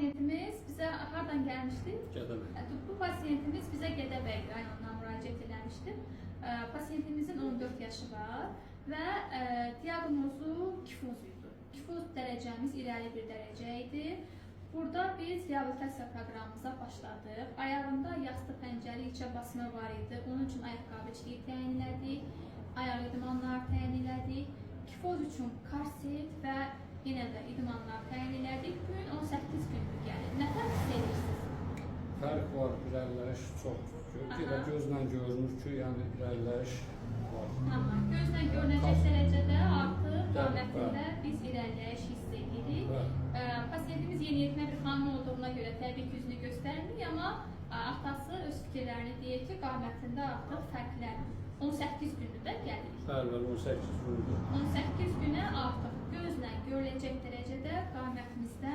pasiyentimiz bizə hardan gəlmişdi? Gədəbəy. Bu pasiyentimiz bizə Gədəbəy rayonundan müraciət eləmişdi. Pasiyentimizin 14 yaşı var və diaqnozu kifoz idi. Kifoz dərəcəmiz irəli bir dərəcə idi. Burada biz reabilitasiya proqramımıza başladıq. Ayağında yastı pəncəli içə basma var idi. Onun üçün ayaqqabıçılığı təyin elədik. Ayaq idmanları təyin elədik. Kifoz üçün korset və yenə də idmanlar təyin elədik. Bu gün 18 gündür gəlir. Nə hiss edirsiniz? Fərq var, irəliləyiş çoxdur. Gözlə görünür ki, yəni irəliləyiş var. Amma gözlə görünəcək dərəcədə artıq qamətində biz irəliləyiş hiss edirik. Pasiyentimiz yeniyetmə bir xanım olduğuna görə təbii ki, üzünü göstərmirik, amma atası öz fikirlərini deyir ki, qamətində artıq fərqlər 18 gündür də gəlirik. Bəli, 18 gündür. 18 günə artıq gözlə görüləcək dərəcədə qamətimizdə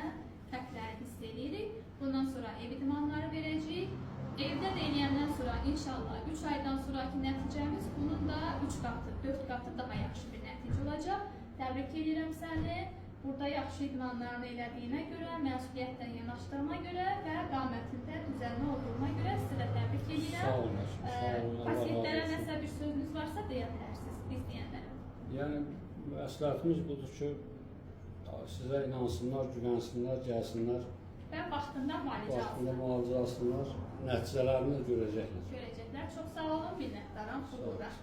fərqləri hiss edirik. Bundan sonra ev idmanları verəcəyik. Evdə də eləyəndən sonra inşallah 3 aydan sonraki nəticəmiz bunun da 3 qatı, 4 qatı daha yaxşı bir nəticə olacaq. Təbrik edirəm səni. Burada yaxşı idmanlarını elədiyinə görə, məsuliyyətlə yanaşdığına görə və qamətində düzəlmə olduğuna görə sizə də təbrik edirəm. Sağ olun. Pasiyentlərə nəsə bir sözünüz varsa deyə bilərsiniz, izləyənlərə. Yəni, məsləhətimiz budur ki, sizə inansınlar, güvənsinlər, gəlsinlər. Və vaxtında müalicə Vaxtında müalicə alsınlar, nəticələrini görəcəklər. Görəcəklər. Çox sağ olun, minnətdaram. Xeyirlər.